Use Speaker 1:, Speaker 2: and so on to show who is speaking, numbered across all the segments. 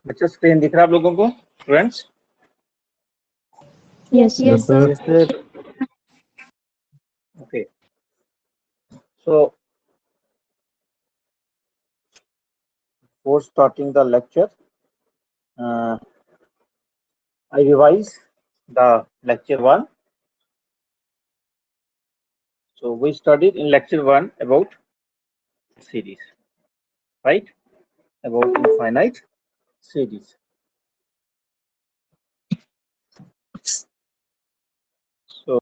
Speaker 1: बच्चा स्क्रीन दिख रहा है आप लोगों को students?
Speaker 2: Yes,
Speaker 3: Yes, sir.
Speaker 1: Yes, sir. Okay. So, before starting the lecture, I revise the lecture 1. So, we studied in lecture 1 about series, right? About infinite series. So,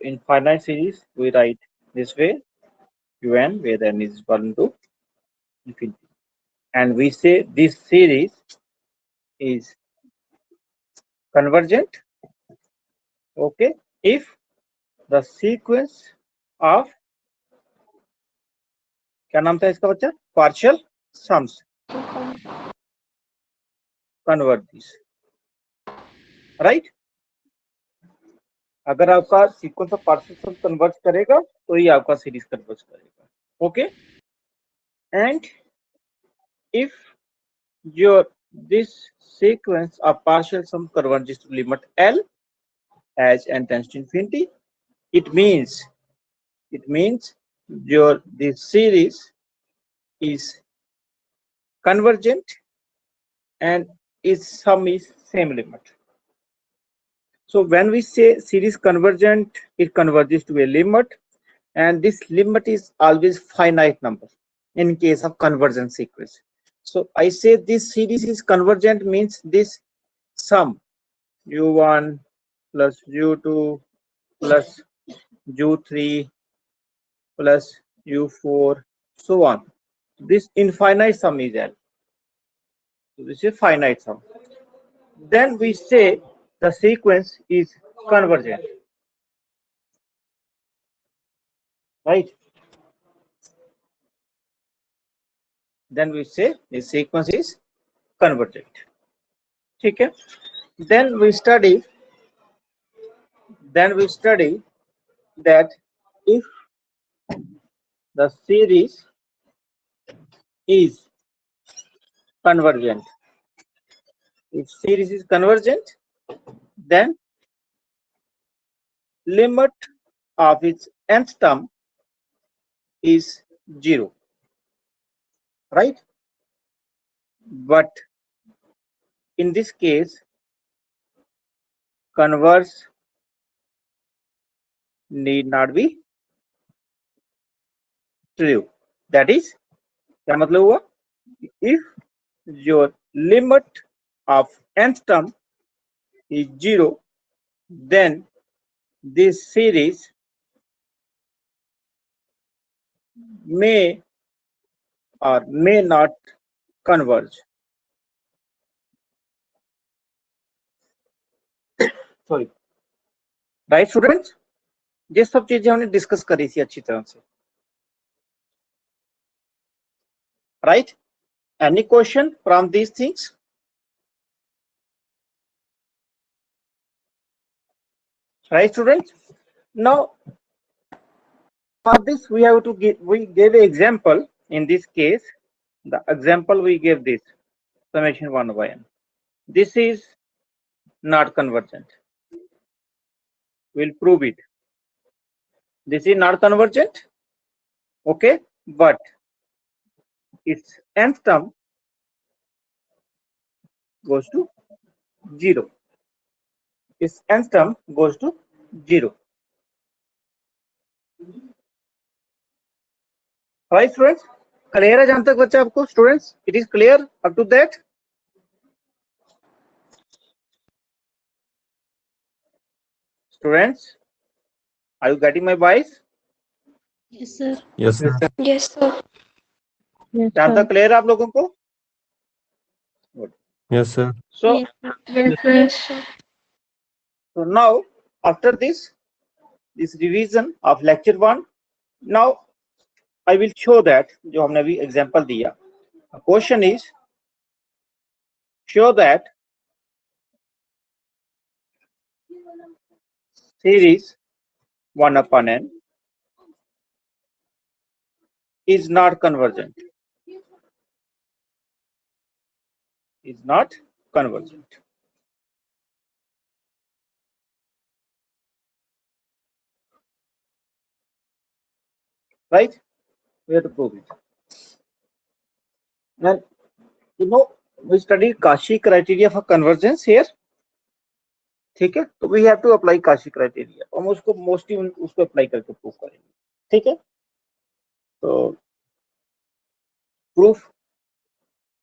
Speaker 1: in finite series, we write this way, un, where n is equal to infinity. And we say this series is convergent, okay, if the sequence of, क्या नाम था इसका बच्चा, partial sums convert this, right? अगर आपका sequence of partial sum convert करेगा तो ही आपका सीरीज कन्वर्ट करेगा, okay? And if your this sequence of partial sum converges to limit L as n tends to infinity, it means your this series is convergent and its sum is same limit. So when we say series convergent, it converges to a limit, and this limit is always finite number in case of convergent sequence. So I say this series is convergent means this sum u1 plus u2 plus u3 plus u4 so on. This infinite sum is L. So this is finite sum. Then we say the sequence is convergent, right? Then we say the sequence is convergent. Okay. Then we study that if the series is convergent, then limit of its nth term is 0, right? But in this case, converse need not be true. That is, क्या मतलब हुआ? If your limit of nth term is 0, then this series may or may not converge. Sorry, right students? ये सब चीजें हमने discuss करी थी अच्छी तरह से, right? Any question from these things? Right students? Now for this we have to give, we gave an example. In this case, the example we gave this summation 1 by n. This is not convergent. We'll prove it. This is not convergent, okay, but its nth term goes to 0. Its nth term goes to 0. Right students? Clear है जहां तक बच्चा आपको students? It is clear up to that? Students, are you getting my voice?
Speaker 2: yes, sir.
Speaker 3: Yes, sir.
Speaker 4: Yes, sir.
Speaker 2: Yes,
Speaker 1: जहां तक clear है आप लोगों को?
Speaker 3: Yes, sir.
Speaker 1: So,
Speaker 4: Yes, sir.
Speaker 1: so now after this revision of lecture 1, now I will show that जो हमने अभी example दिया. The question is show that series 1 upon n is not convergent. Is not convergent. Right? We have to prove it. And we studied Cauchy criteria for convergence here. ठीक है, तो we have to apply Cauchy criteria. हम उसको mostly उसको apply करके prove करेंगे. ठीक है, तो proof,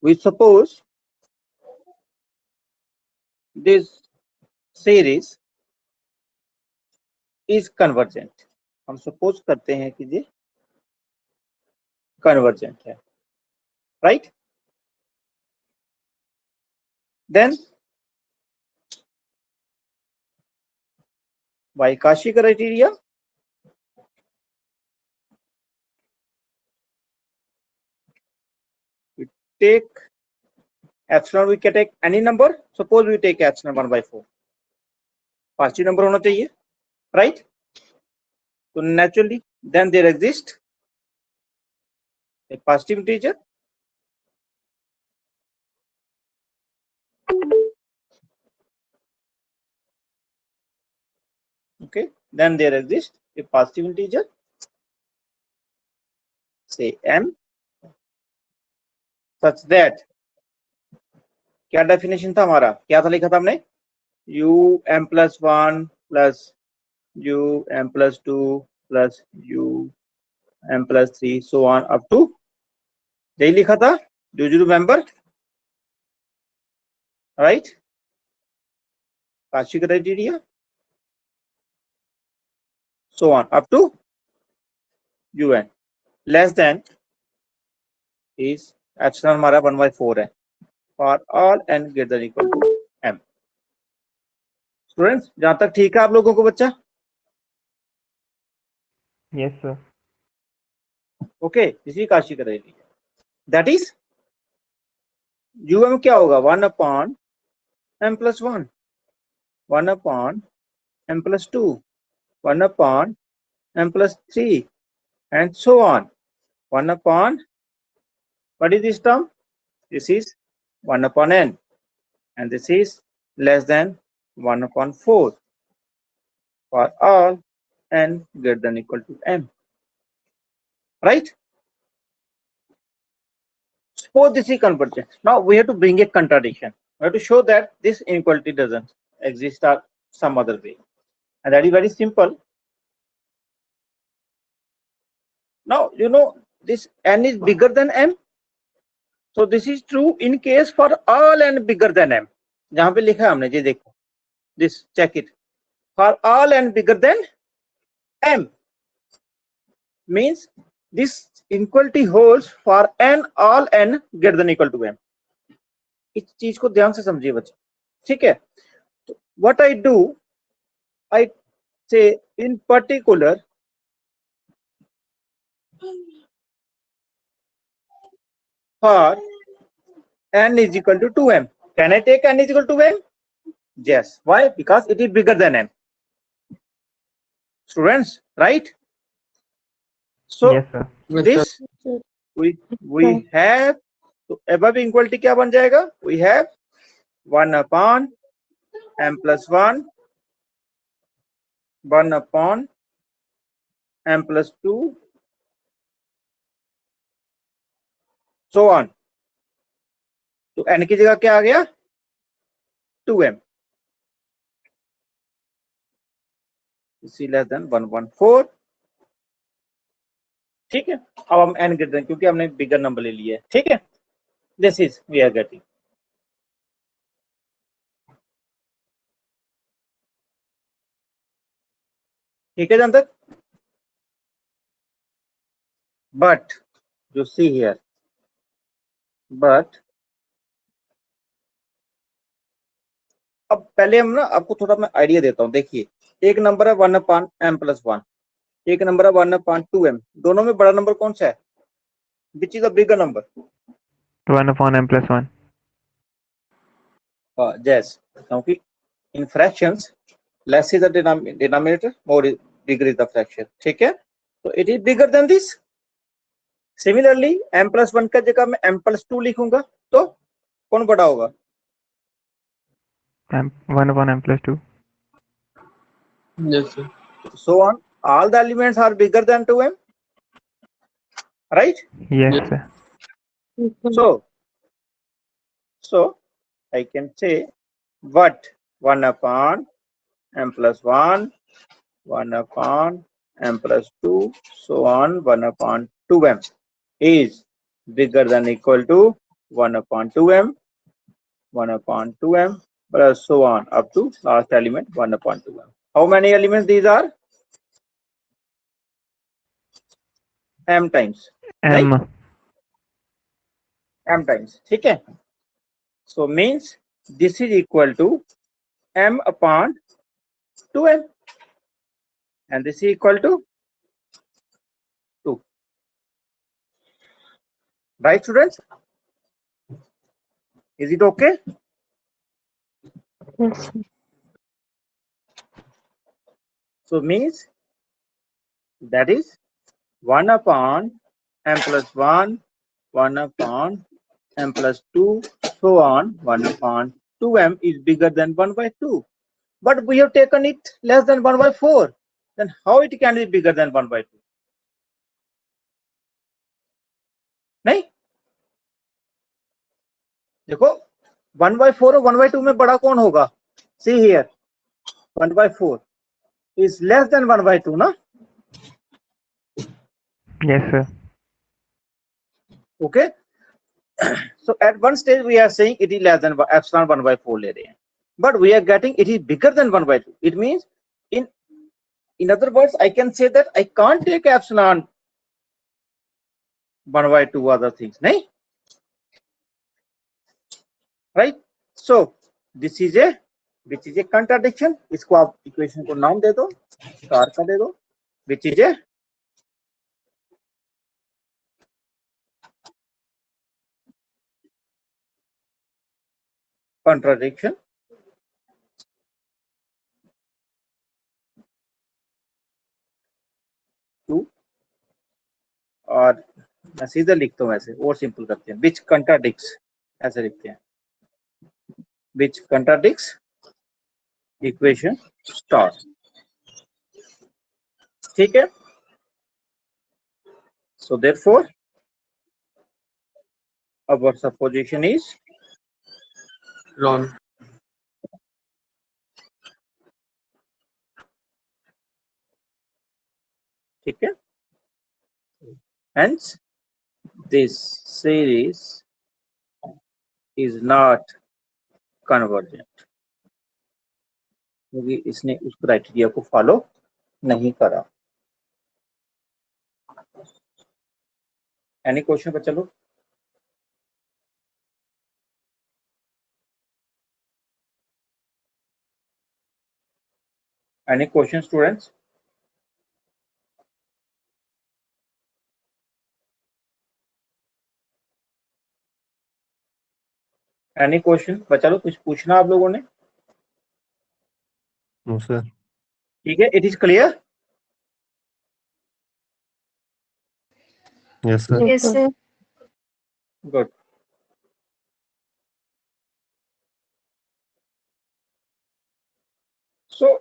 Speaker 1: we suppose this series is convergent. हम suppose करते हैं कि ये convergent है, right? Then by Cauchy criteria, we take epsilon, we can take any number. Suppose we take epsilon 1/4. Positive number होना चाहिए, right? So naturally, then there exists a positive integer okay, then there exists a positive integer, say m, such that क्या definition था हमारा, क्या था लिखा था हमने, u m plus 1 plus u m plus 2 plus u m plus 3 so on up to, यही लिखा था. Do you remember? Right? Cauchy criteria so on up to un less than is epsilon हमारा 1/4 है for all n greater than equal to m. Students जहां तक ठीक है आप लोगों को बच्चा?
Speaker 3: Yes, sir.
Speaker 1: ओके, इसी Cauchy criteria. That is um क्या होगा, 1 upon m plus 1, 1 upon m plus 2, 1 upon m plus 3 and so on. 1 upon, what is this term? This is 1 upon n and this is less than 1 upon 4 for all n greater than equal to m. Right? Suppose this is convergent. Now we have to bring a contradiction. We have to show that this inequality doesn't exist or some other way. And that is very simple. Now, this n is bigger than m. So this is true in case for all n bigger than m. जहां पे लिखा है हमने, ये देखो, this check it. For all n bigger than m means this inequality holds for n all n greater than equal to m. इस चीज को ध्यान से समझिए बच्चे, ठीक है? तो what I do, I say in particular for n is equal to 2m. Can I take n is equal to m? Yes. Why? Because it is bigger than m. Students, right? So
Speaker 3: Yes, sir.
Speaker 1: this we have, तो above inequality क्या बन जाएगा? We have 1 upon m plus 1, 1 upon m plus 2, so on. तो n की जगह क्या आ गया? 2m. C less than 1/4. ठीक है, अब हम n ग्रेटर देन, क्योंकि हमने बिगर नंबर ले लिया है, ठीक है? This is we are getting. ठीक है जहां तक? But you see here, but अब पहले हम ना आपको थोड़ा मैं आइडिया देता हूं. देखिए, एक नंबर है 1 upon m plus 1, एक नंबर है 1 upon 2m. दोनों में बड़ा नंबर कौन सा है? Which is the bigger number?
Speaker 3: 1 upon m plus 1.
Speaker 1: Yes, क्योंकि इन fractions less is the denominator, more is bigger is the fraction. ठीक है, तो it is bigger than this. Similarly, m plus 1 का जगह मैं m plus 2 लिखूंगा तो कौन बड़ा होगा?
Speaker 3: 1 upon m plus 2.
Speaker 4: Yes, sir.
Speaker 1: So on, all the elements are bigger than 2m, right?
Speaker 3: Yes,
Speaker 4: Yes.
Speaker 3: sir.
Speaker 2: Yes, sir.
Speaker 1: So I can say what 1 upon m plus 1, 1 upon m plus 2, so on 1 upon 2m is bigger than equal to 1 upon 2m, 1 upon 2m plus so on up to last element 1 upon 2m. How many elements these are? m times,
Speaker 3: M.
Speaker 1: right? m times. ठीक है, so means this is equal to m upon 2m and this is equal to 2, right students? Is it okay?
Speaker 2: Yes, sir.
Speaker 1: So means that is 1 upon m plus 1, 1 upon m plus 2, so on 1 upon 2m is bigger than 1 by 2. But we have taken it less than 1 by 4. Then how it can be bigger than 1 by 2? नहीं, देखो 1 by 4 और 1 by 2 में बड़ा कौन होगा? See here, 1 by 4 is less than 1 by 2, ना?
Speaker 3: Yes, sir.
Speaker 1: Okay. So at one stage we are saying it is less than epsilon 1 by 4 ले रहे हैं, but we are getting it is bigger than 1 by 2. It means in other words I can say that I can't take epsilon 1 by 2 other things, नहीं? Right? So this is a which is a contradiction. इसको आप equation को नाम दे दो, star का दे दो, which is a contradiction. To और मैं सीधा लिखता हूँ ऐसे और सिंपल करते हैं, which contradicts ऐसे लिखते हैं, which contradicts equation star. ठीक है, so therefore our supposition is
Speaker 4: Wrong.
Speaker 1: ठीक है, hence this series is not convergent क्योंकि इसने उस क्राइटेरिया को फॉलो नहीं करा. एनी क्वेश्चन बच्चा लोग? Any question students? Any question बच्चा लोग? कुछ पूछना आप लोगों ने?
Speaker 4: No, sir.
Speaker 1: ठीक है, it is clear?
Speaker 4: Yes, sir.
Speaker 2: Yes, sir.
Speaker 1: Good. So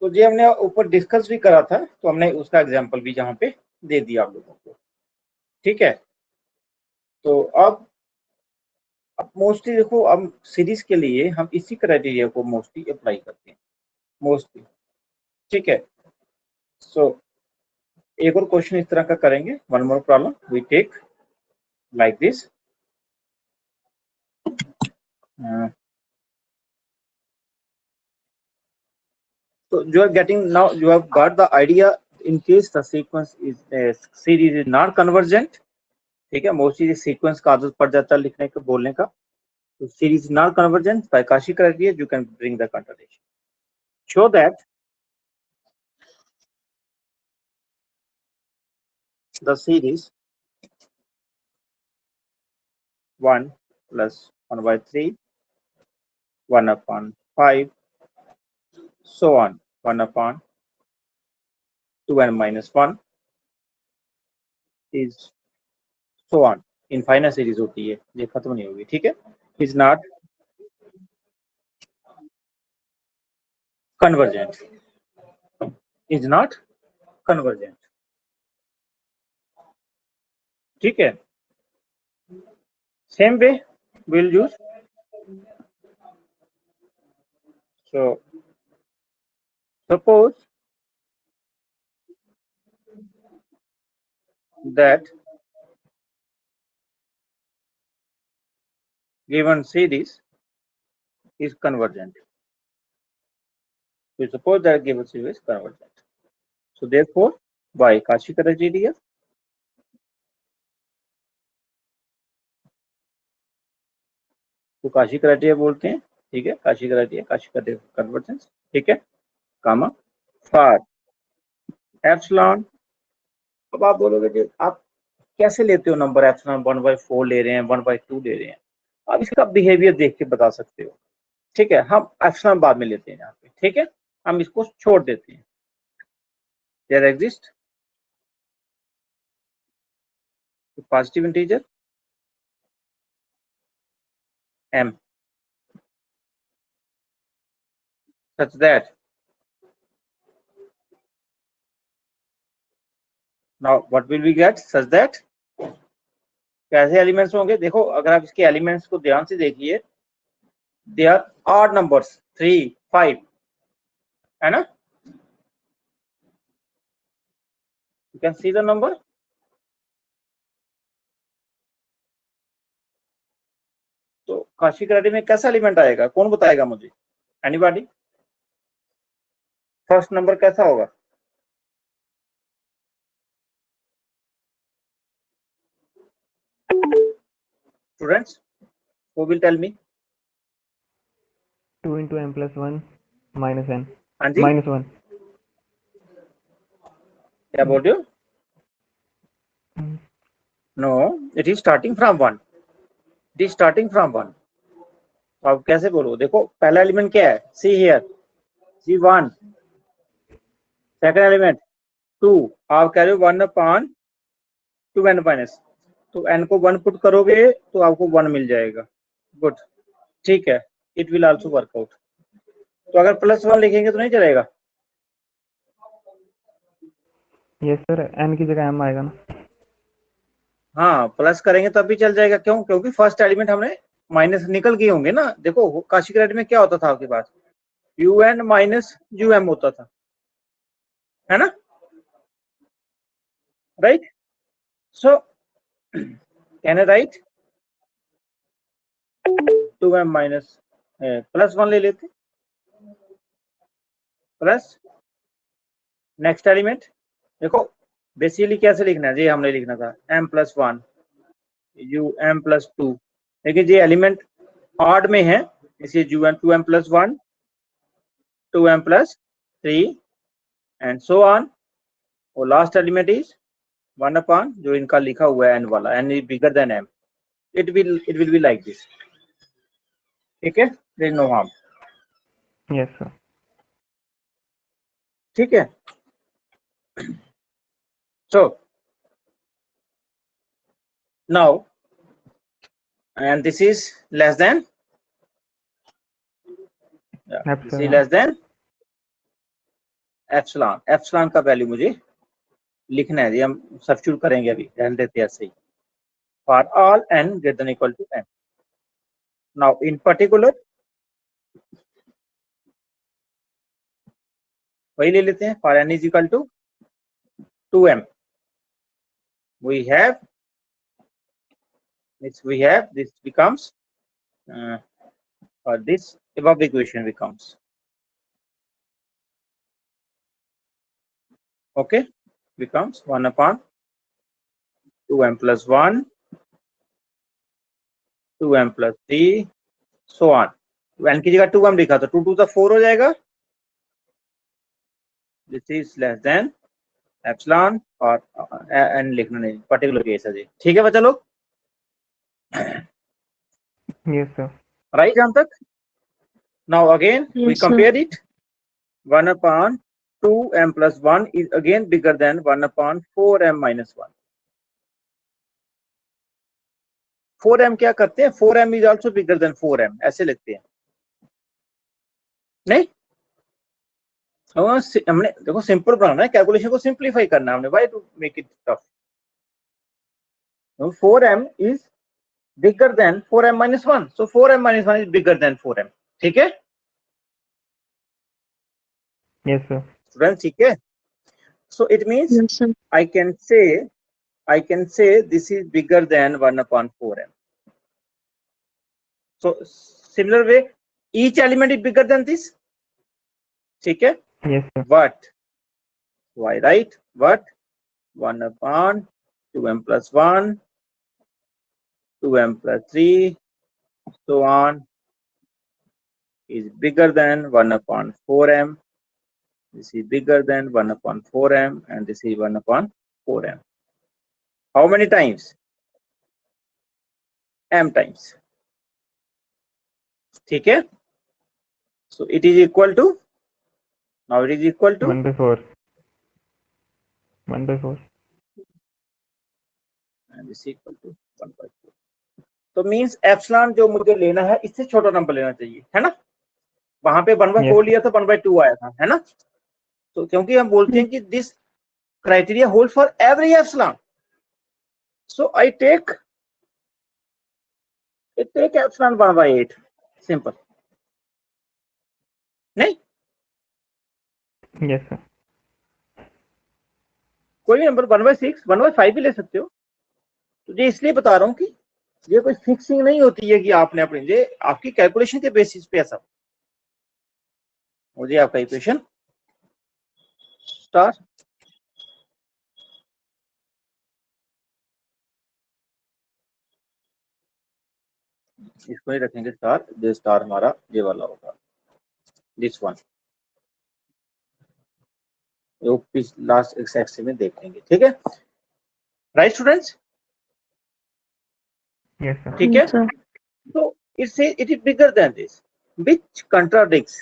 Speaker 1: तो जी हमने ऊपर डिस्कस भी करा था, तो हमने उसका एग्जांपल भी यहाँ पे दे दिया आप लोगों को. ठीक है, तो अब मोस्टली देखो, अब सीरीज के लिए हम इसी क्राइटेरिया को मोस्टली अप्लाई करते हैं मोस्टली. ठीक है, सो एक और क्वेश्चन इस तरह का करेंगे. One more problem we take like this. So you are getting now, you have got the idea in case the sequence is series is not convergent. ठीक है, मोस्टली सीक्वेंस का आदत पड़ जाता है लिखने का, बोलने का. तो series is not convergent by Cauchy criteria you can bring the contradiction. Show that the series 1 plus 1 by 3, 1 upon 5, so on 1 upon 2n minus 1 is so on infinite series होती है, ये खत्म नहीं होगी, ठीक है। Is not convergent, is not convergent, ठीक है। same way we'll use, so suppose that given series is convergent. We suppose that given series is convergent. So therefore, by Cauchy criteria, तो Cauchy criteria बोलते हैं, ठीक है। Cauchy criteria convergence, ठीक है, कामा for epsilon. अब आप बोलोगे कि आप कैसे लेते हो नंबर एप्सिलॉन 1/4 ले रहे हैं, 1/2 ले रहे हैं, आप इसका बिहेवियर देख के बता सकते हो, ठीक है। हम एप्सिलॉन बाद में लेते हैं यहाँ पे, ठीक है, हम इसको छोड़ देते हैं। There exist positive integer m such that now what will we get such that कैसे एलिमेंट्स होंगे, देखो अगर आप इसके एलिमेंट्स को ध्यान से देखिए, दे आर ऑड नंबर्स 3, 5, है ना। You can see the number, तो Cauchy criteria में कैसा एलिमेंट आएगा, कौन बताएगा मुझे, एनीबॉडी। फर्स्ट नंबर कैसा होगा, students who will tell me?
Speaker 3: 2 into m plus 1 minus n.
Speaker 1: हाँ जी,
Speaker 3: Minus 1.
Speaker 1: क्या बोल रहे हो? No, it is starting from 1. It is starting from 1. तो आप कैसे बोलो, देखो पहला एलिमेंट क्या है, see here, C1, second element 2, आप कह रहे हो 1/2n माइनस, तो n को 1 पुट करोगे तो आपको 1 मिल जाएगा, गुड, ठीक है। It will also work out. तो अगर +1 लिखेंगे तो नहीं चलेगा,
Speaker 3: Yes sir, n की जगह m आएगा ना।
Speaker 1: हाँ प्लस करेंगे तब भी चल जाएगा, क्यों, क्योंकि फर्स्ट एलिमेंट हमने माइनस निकल गए होंगे ना। देखो Cauchy criteria में क्या होता था आपके पास, un माइनस um होता था, है ना, right. So can I right 2m minus +1 ले लेते, प्लस नेक्स्ट एलिमेंट, देखो बेसिकली कैसे लिखना है, ये हमने लिखना था m + 1 um + 2, लेकिन ये एलिमेंट ऑड में है, इसलिए 2m + 1 2m + 3 and so on. और लास्ट एलिमेंट इज 1 अपॉन जो इनका लिखा हुआ है n वाला, n is bigger than m, it will be like this, ठीक है, there is no harm,
Speaker 3: Yes sir.
Speaker 1: ठीक है। So now, and this is less than, this is
Speaker 3: Epsilon.
Speaker 1: less than epsilon. Epsilon का value मुझे लिखना है, ये हम सब्स्टिट्यूट करेंगे, अभी रहने देते हैं ऐसे ही, for all n greater than equal to m। Now in particular वही ले लेते हैं, for n is equal to 2m, we have this becomes or this above equation becomes, okay, becomes 1 upon 2m + 1 2m + 3 so on। n की जगह 2m लिखा तो 2 2 4 हो जाएगा, this is less than epsilon, और n लिखना नहीं, पर्टिकुलर केस है जी, ठीक है बच्चा लोग,
Speaker 3: Yes sir.
Speaker 1: राइट यहाँ तक। Now again we
Speaker 2: Yes, sir.
Speaker 1: Compare it, 1 upon 2m plus 1 is again bigger than 1 upon 4m minus 1. 4m क्या करते हैं, 4m is also bigger than 4m, ऐसे लिखते हैं नहीं। हमने देखो सिंपल बनाना है, कैलकुलेशन को सिंप्लीफाई करना है हमने, why to make it tough. 4m is bigger than 4m minus 1, so 4m minus 1 is bigger than 4m, ठीक है
Speaker 3: Yes, sir.
Speaker 1: स्टूडेंट, ठीक है। So it means
Speaker 2: Yes, sir.
Speaker 1: I can say this is bigger than 1 upon 4m. So similar way, each element is bigger than this, ठीक है।
Speaker 3: Yes, sir.
Speaker 1: But why, right? What? 1 upon 2m plus 1, 2m plus 3, so on, is bigger than 1 upon 4m. This is bigger than 1 upon 4m, and this is 1 upon 4m. How many times? M times. ठीक है? So it is equal to, now it is equal to
Speaker 3: 1 by 4. 1 by 4.
Speaker 1: and this is equal to 1 by 4. तो means epsilon जो मुझे लेना है इससे छोटा number लेना चाहिए, है ना। वहां पे 1 by 4
Speaker 3: Yes.
Speaker 1: लिया था, 1 by 2 आया था, है ना। तो क्योंकि हम बोलते हैं कि this criteria hold for every epsilon, so I take epsilon 1 by 8, simple नहीं।
Speaker 3: Yes, sir.
Speaker 1: कोई भी नंबर 1 by 6, 1 by 5 भी ले सकते हो। तो ये इसलिए बता रहा हूँ कि ये कोई फिक्सिंग नहीं होती है कि आपने अपने, ये आपकी कैलकुलेशन के बेसिस पे ऐसा। मुझे आपका इक्वेशन स्टार इसको ही रखेंगे स्टार, जो स्टार हमारा ये वाला होगा, दिस वन, लास्ट एक्सेस में देख लेंगे, ठीक है। Right students,
Speaker 3: Yes, sir.
Speaker 1: ठीक है।
Speaker 2: Yes, sir.
Speaker 1: तो it is bigger than this, which contradicts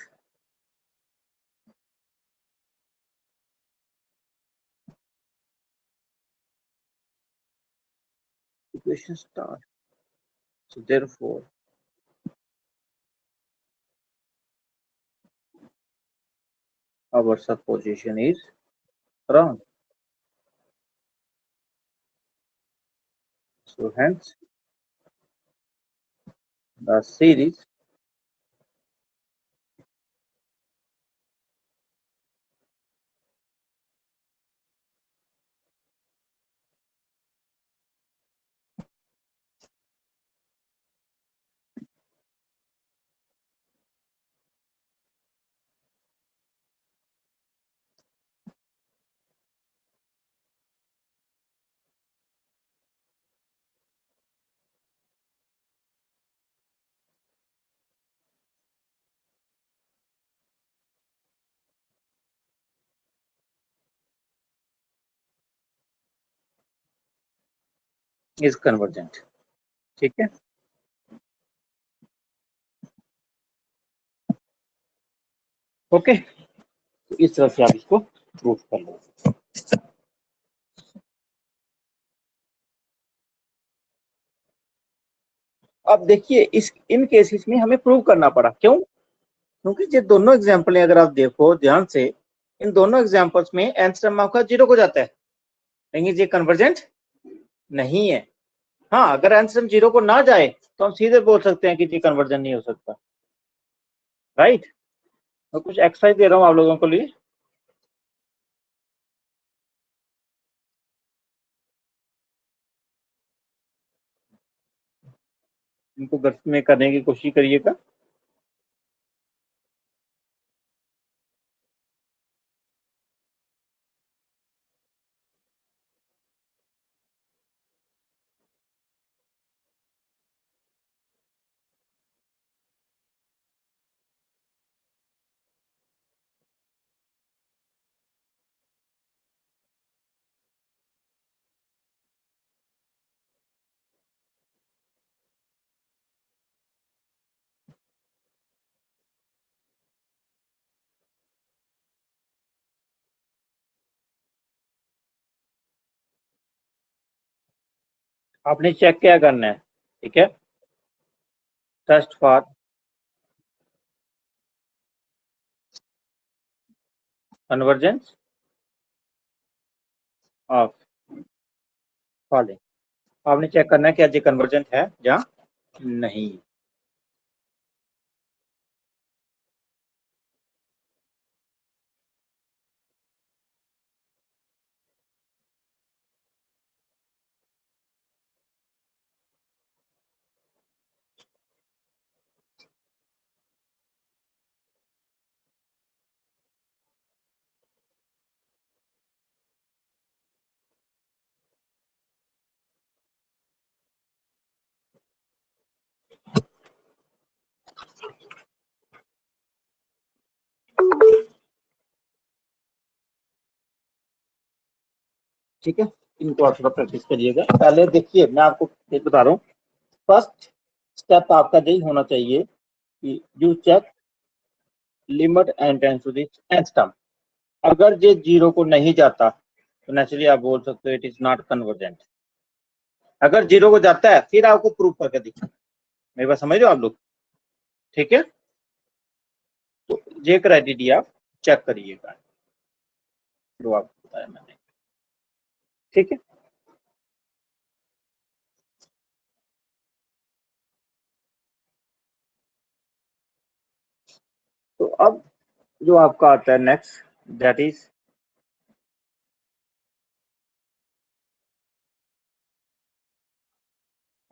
Speaker 1: equation star. So therefore our supposition is wrong. So hence the series is convergent, ठीक है। ओके, तो इस तरह से आप इसको प्रूव कर लो। अब देखिए इस इन केसेस में हमें प्रूव करना पड़ा, क्यों? क्योंकि ये दोनों एग्जांपल हैं, अगर आप देखो ध्यान से, इन दोनों एग्जांपल्स में आंसर आपका 0 को जाता है, लेकिन ये कन्वर्जेंट नहीं है। हाँ, अगर आंसर 0 को ना जाए तो हम सीधे बोल सकते हैं कि ये कन्वर्जन नहीं हो सकता, राइट। मैं कुछ एक्सरसाइज दे रहा हूँ आप लोगों को लिए, इनको घर में करने की कोशिश करिएगा। आपने चेक क्या करना है, ठीक है, test for convergence of following. आपने चेक करना है कि ये कन्वर्जेंट है या नहीं। ठीक है, इनको आप थोड़ा प्रैक्टिस करिएगा। पहले देखिए, मैं आपको एक बता रहा हूँ, फर्स्ट स्टेप आपका यही होना चाहिए कि you check limit and tends to this nth term. अगर ये 0 को नहीं जाता तो नेचुरली आप बोल सकते हो इट इज नॉट कन्वर्जेंट। अगर 0 को जाता है फिर आपको प्रूफ करके दिखाना। मेरी बात समझ रहे हो आप लोग? ठीक है, तो ये क्राइटेरिया आप चेक करिएगा जो आपको बताया मैंने। ठीक है, तो अब जो आपका आता है next, that is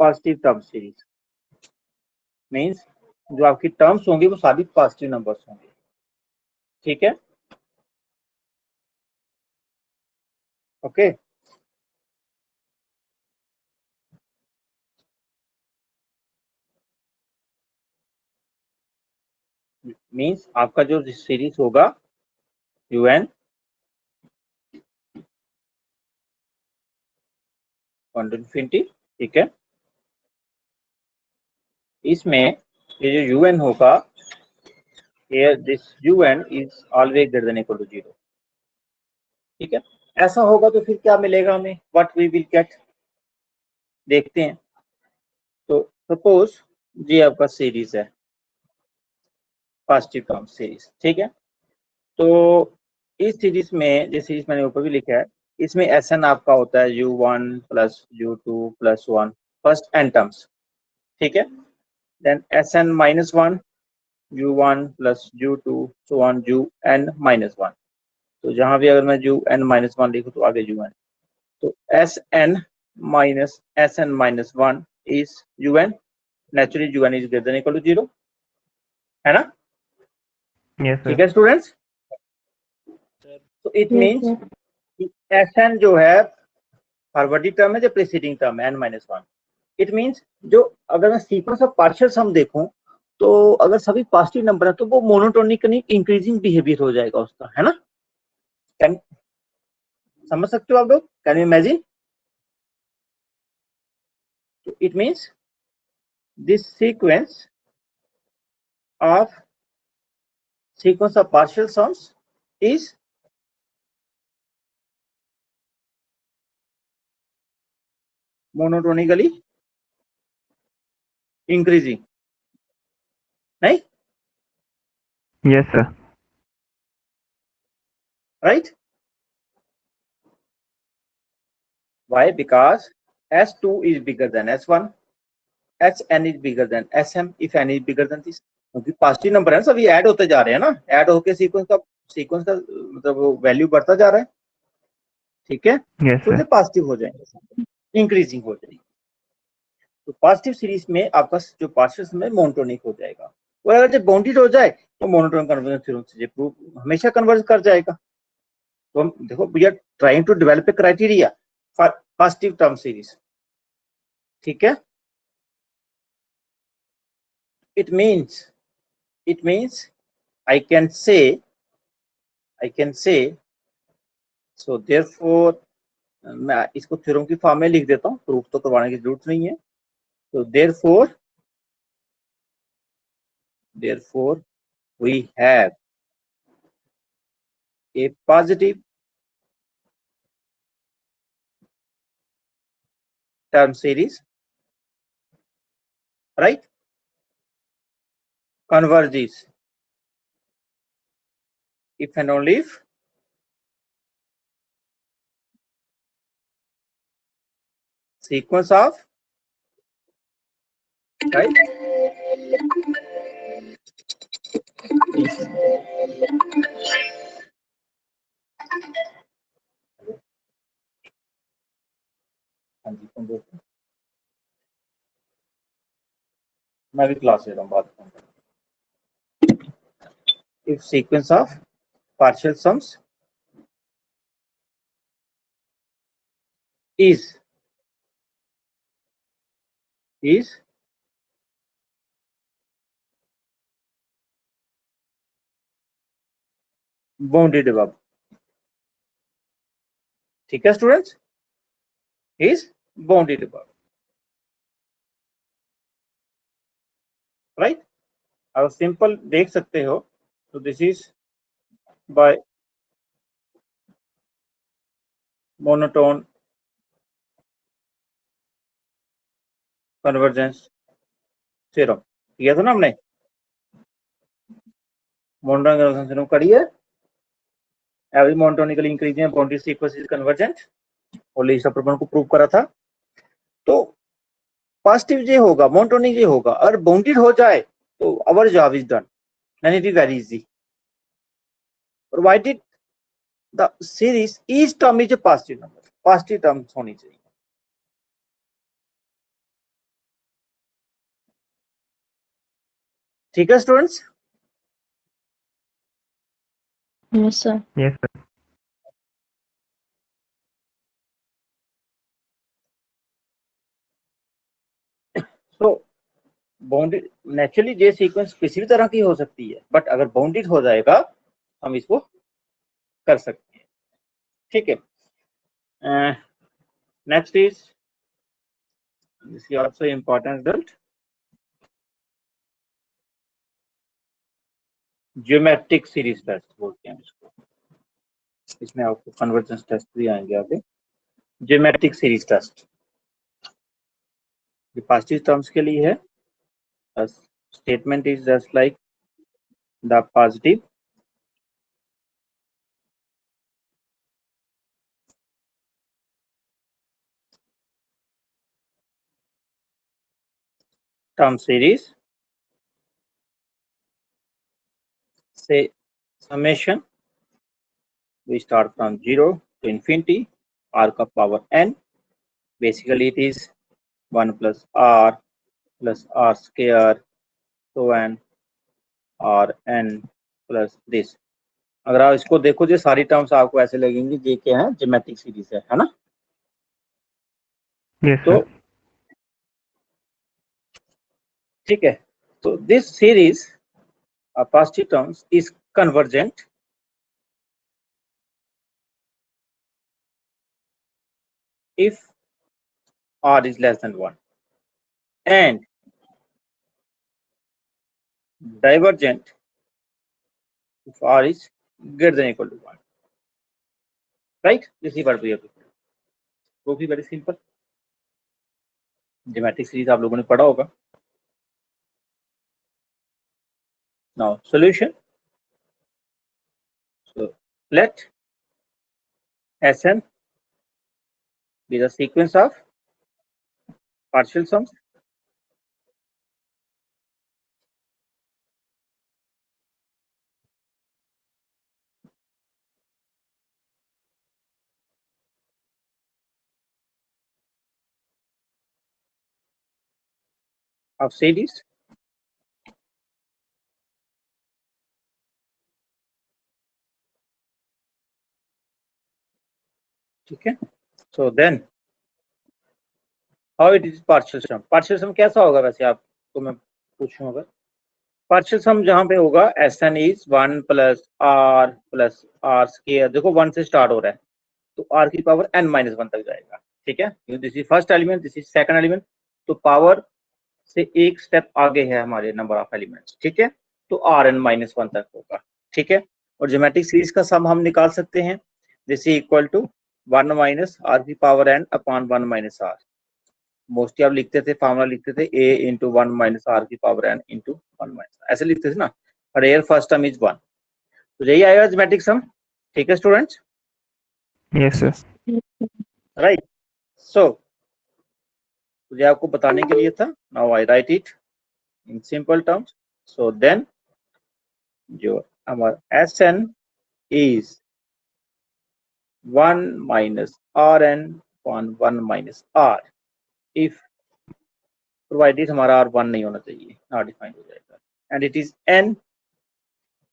Speaker 1: positive term series. Means जो आपकी टर्म्स होंगी वो सारी पॉजिटिव नंबर्स होंगे। ठीक है, ओके। मींस आपका जो सीरीज होगा UN 120, ठीक है, इसमें ये जो UN होगा, here this UN is always greater than equal to 0। ठीक है, ऐसा होगा तो फिर क्या मिलेगा हमें, व्हाट वी विल गेट, देखते हैं। तो सपोज ये आपका सीरीज है, पॉजिटिव टर्म सीरीज। ठीक है, तो इस सीरीज में, जो सीरीज मैंने ऊपर भी लिखा है, इसमें SN आपका होता है U1 plus U2 plus 1 first n terms. ठीक है, then SN minus 1 U1 plus U2 so on UN minus 1। तो जहां भी अगर मैं UN माइनस 1 लिखूं तो आगे UN, तो SN minus SN minus 1 is UN। Naturally UN is greater than equal to 0, है ना?
Speaker 3: Yes,
Speaker 1: ठीक
Speaker 3: sir.
Speaker 1: है स्टूडेंट्स, तो it
Speaker 2: Yes,
Speaker 1: means
Speaker 2: sir.
Speaker 1: SN जो है फॉरवर्डिंग टर्म है, जो प्रीसीडिंग टर्म है n-1। इट मींस जो, अगर मैं सीक्वेंस ऑफ पार्शियल सम देखूं तो अगर सभी पॉजिटिव नंबर है तो वो मोनोटोनिकली इंक्रीजिंग बिहेवियर हो जाएगा उसका, है ना? कैन समझ सकते हो आप लोग? Can you imagine? It means this sequence of partial sums is monotonically increasing, नहीं?
Speaker 3: Yes, sir.
Speaker 1: Right? Why? Because S2 is bigger than S1, SN is bigger than SM if N is bigger than this। क्योंकि positive number है, सभी add होते जा रहे हैं ना, add होके सीक्वेंस का मतलब वैल्यू बढ़ता जा रहा है। ठीक है,
Speaker 3: Yes,
Speaker 1: तो ये
Speaker 3: sir.
Speaker 1: पॉजिटिव हो जाएंगे, इंक्रीजिंग हो जाएगी। तो पॉजिटिव सीरीज में आपका जो पार्शियल सम है मोनोटोनिक हो जाएगा, और अगर जब बाउंडेड हो जाए तो मोनोटोनिक कन्वर्जन थ्योरम से ये प्रूफ हमेशा कन्वर्ज कर जाएगा। तो हम देखो, we are trying to develop a criteria for positive term series. ठीक है, it means I can say so therefore मैं इसको थ्योरम की फॉर्म में लिख देता हूँ, प्रूफ तो करवाने की जरूरत नहीं है। तो therefore we have a positive term series, right? Converges if and only if sequence of, right? मैं भी क्लास ले रहा हूँ बाद में. If sequence of partial sums is bounded above. ठीक है students, is bounded above, right? अगर सिंपल देख सकते हो तो this is by monotone convergence theorem किया था ना हमने, मोनोटोन कन्वर्जेंस थ्योरम करी है. Every monotonically increasing bounded sequence is convergent, और लीस्ट प्रॉपर्टी को प्रूव करा था. तो पॉजिटिव जे होगा, मोनोटोनिक जे होगा, अगर बाउंडेड हो जाए तो our job is done, and it is very easy. Provided the series each term is a positive number, positive terms होनी चाहिए. ठीक है students?
Speaker 2: Yes, sir.
Speaker 3: Yes, sir.
Speaker 1: तो बाउंडेड नेचुरली जे सीक्वेंस किसी भी तरह की हो सकती है, बट अगर बाउंडेड हो जाएगा हम इसको कर सकते हैं. ठीक है. Next is this is also important result, geometric series test बोलते हैं इसको. इसमें आपको कन्वर्जेंस टेस्ट भी आएंगे आगे. ज्योमेट्रिक सीरीज टेस्ट ये पॉजिटिव टर्म्स के लिए है. Statement is just like the positive term series, say summation, we start from 0 to infinity, r ka power n. Basically it is 1 plus r square to n r n plus this. अगर आप इसको देखो जो सारी terms आपको ऐसे लगेंगी जे के हैं, ज्योमेट्रिक सीरीज है ना.
Speaker 3: Yes,
Speaker 1: तो
Speaker 3: sir.
Speaker 1: ठीक है. तो this series positive terms is convergent if r is less than 1 and divergent if r is greater than equal to 1, right? This is what we have to do. वो भी very simple. Geometric series आप लोगों ने पढ़ा होगा. Now solution. So let Sn be the sequence of partial sums of series ठीक है. So then how it is partial sum. partial sum कैसा होगा वैसे आपको मैं पूछूं, अगर partial sum जहां पे होगा Sn is 1 plus r square. देखो 1 से स्टार्ट हो रहा है तो r की पावर n minus 1 तक जाएगा. ठीक है. This is first element, this is second element, तो पावर से एक स्टेप आगे है हमारे नंबर ऑफ एलिमेंट्स. ठीक है. तो rn minus 1 तक होगा. ठीक है. और ज्योमेट्रिक सीरीज का सम हम निकाल सकते हैं. This is equal to 1 minus r की power n upon 1 minus r. Mostly आप लिखते थे, फॉर्मूला लिखते थे a इंटू 1 माइनस आर की पावर n इंटू 1 माइनस, ऐसे लिखते थे ना, और एयर फर्स्ट टर्म इज 1, तो यही आएगा ज्योमेट्रिक सम। ठीक है students,
Speaker 3: Yes, sir.
Speaker 1: Right. So मुझे आपको बताने के लिए था, now I write it in simple terms. So then जो हमारा Sn इज 1 माइनस Rn upon 1 minus R, if provided हमारा R 1 नहीं होना चाहिए, नॉट डिफाइंड हो जाएगा, and it is n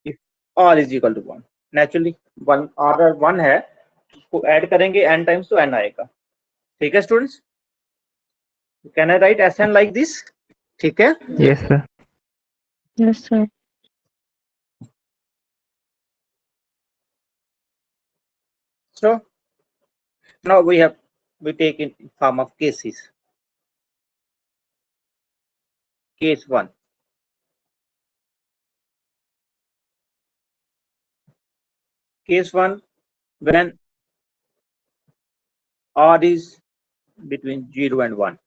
Speaker 1: if R is equal to 1। Naturally 1 R 1 है, उसको ऐड करेंगे n टाइम्स तो n आएगा। ठीक है students, can I right Sn like this? ठीक है,
Speaker 3: Yes, sir.
Speaker 2: Yes, sir.
Speaker 1: so now we take in form of cases. Case 1, when R is between 0 and 1,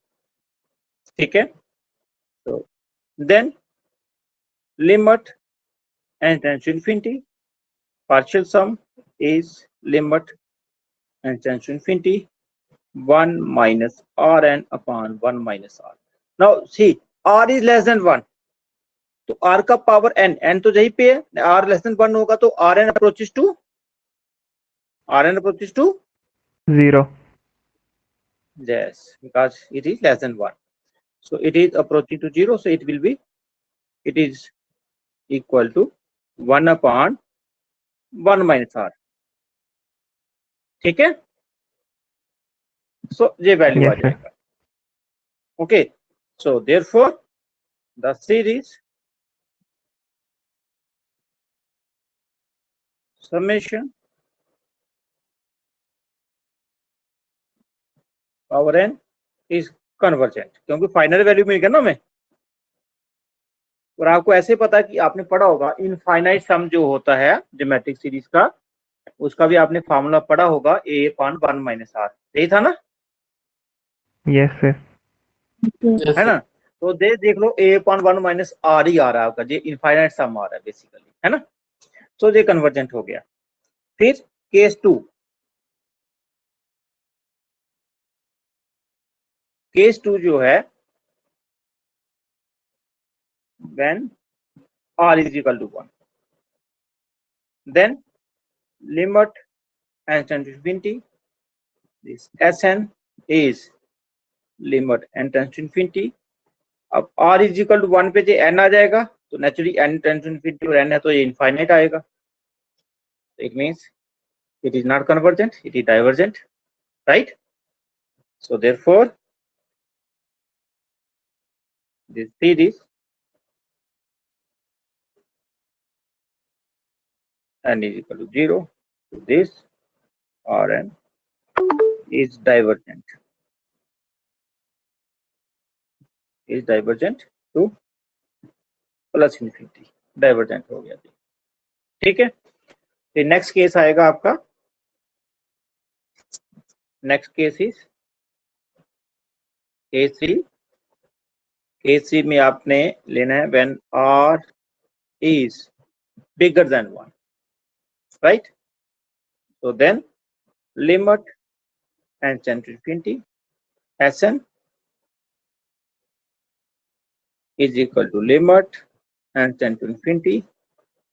Speaker 1: ठीक है, so then limit n tends to infinity, partial sum is limit n tends to infinity 1 minus Rn upon 1 minus R. Now see, R is less than 1, तो R का power n तो यही पे है, R less than 1 होगा तो Rn approaches to
Speaker 3: 0.
Speaker 1: yes, because it is less than 1, so it is approaching to 0, so it is equal to 1 upon 1 minus R। ठीक है, सो ये वैल्यू आ
Speaker 3: Yes, sir.
Speaker 1: जाएगा। Okay, so therefore the series summation power n is convergent, क्योंकि final value मिल गया ना हमें। और आपको ऐसे पता है कि आपने पढ़ा होगा इनफाइनाइट सम जो होता है ज्योमेट्रिक सीरीज का, उसका भी आपने फार्मूला पढ़ा होगा a upon 1 माइनस r, यही था ना,
Speaker 3: Yes, sir.
Speaker 4: Yes,
Speaker 1: है
Speaker 4: sir.
Speaker 1: ना। तो देख लो a upon 1 माइनस r ही आ रहा है आपका, ये इनफाइनाइट सम आ रहा है बेसिकली, है ना। तो ये कन्वर्जेंट हो गया। फिर केस 2, जो है when r is equal to 1, then limit n tends to infinity, this Sn is limit n tends to infinity। अब r is equal to 1 पे जो n आ जाएगा, तो naturally n tends to infinity और n है तो ये इनफाइनाइट आएगा, it means it is not convergent, it is divergent, right? So therefore this series n is equal to 0, so this Rn is divergent, to plus infinity, divergent हो गया। ठीक है, फिर नेक्स्ट केस आएगा आपका, नेक्स्ट केस इज केस 3 में आपने लेना है when r is bigger than 1, right? So then limit n tends to infinity Sn is equal to limit n tends to infinity,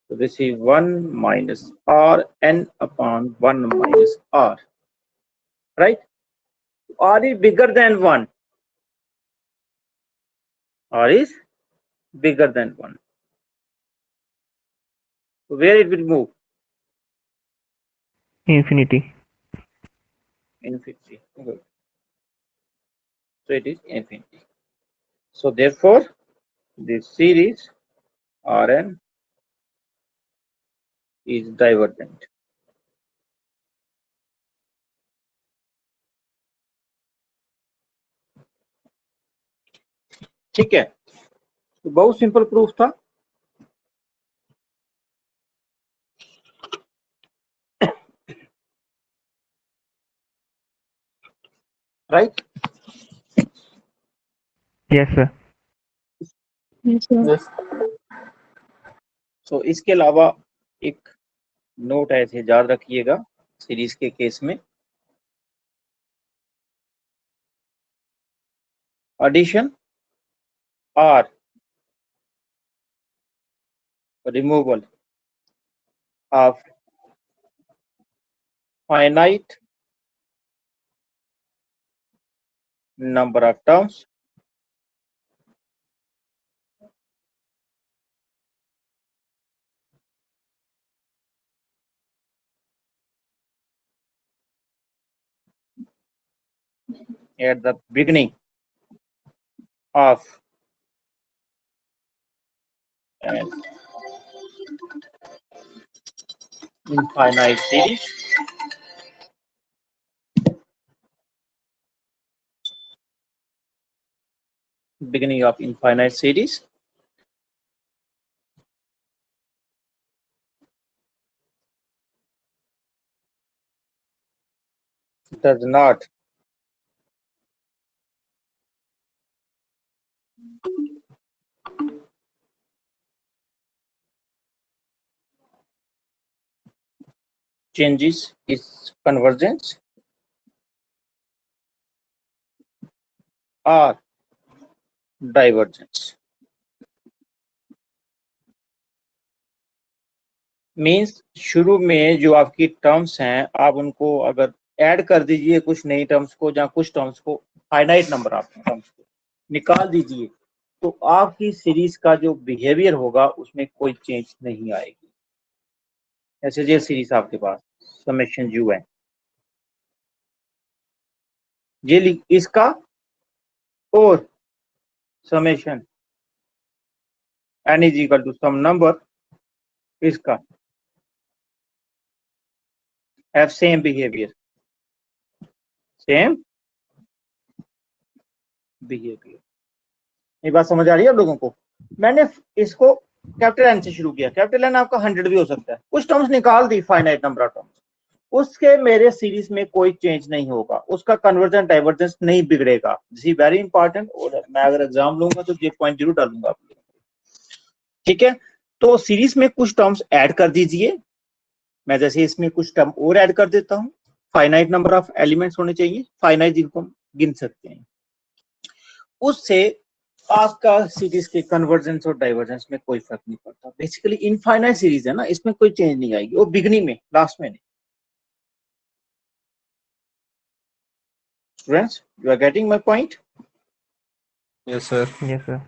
Speaker 1: so this is 1 minus Rn upon 1 minus R, right? R is bigger than 1, R is bigger than 1, so where it will move?
Speaker 3: Infinity.
Speaker 1: Infinity. Okay. So it is infinity. So therefore this series Rn is divergent. ठीक है, तो बहुत simple proof था। Right,
Speaker 3: Yes, sir.
Speaker 2: Yes, sir.
Speaker 4: Yes.
Speaker 1: सो इसके अलावा एक note ऐसे याद रखिएगा सीरीज के केस में, addition or removal of finite number of terms at the beginning of an infinite series beginning of infinite series does not changes its convergence or divergence. Means शुरू में जो आपकी टर्म्स हैं आप उनको अगर ऐड कर दीजिए कुछ नई टर्म्स को या कुछ टर्म्स को, फाइनाइट नंबर ऑफ टर्म्स को निकाल दीजिए, तो आपकी सीरीज का जो बिहेवियर होगा उसमें कोई चेंज नहीं आएगी। ऐसे ये सीरीज आपके पास समेशन यू है, ये इसका और summation n is equal to some number इसका have same behaviour, same behaviour. ये बात समझ आ रही है आप लोगों को? मैंने इसको कैपिटल एन से शुरू किया, कैपिटल एन आपका 100 भी हो सकता है, कुछ टर्म्स निकाल दी फाइनाइट नंबर ऑफ टर्म्स, उसके मेरे सीरीज में कोई चेंज नहीं होगा, उसका कन्वर्जन डाइवर्जेंस नहीं बिगड़ेगा। दिस इज वेरी इंपॉर्टेंट, और मैं अगर एग्जाम लूंगा तो ये पॉइंट जरूर डालूंगा आप लोगों को। ठीक है, तो सीरीज में कुछ टर्म्स ऐड कर दीजिए, मैं जैसे इसमें कुछ टर्म और ऐड कर देता हूं, फाइनाइट नंबर ऑफ एलिमेंट्स होने चाहिए, फाइनाइट जिनको हम गिन सकते हैं, उससे आपका सीरीज के कन्वर्जेंस और डाइवर्जेंस में कोई फर्क नहीं पड़ता। बेसिकली इनफाइनाइट सीरीज है ना, इसमें कोई चेंज नहीं आएगी, वो बिगनिंग में, लास्ट में नहीं। Students, you are getting my point?
Speaker 4: Yes, sir.
Speaker 3: Yes, sir.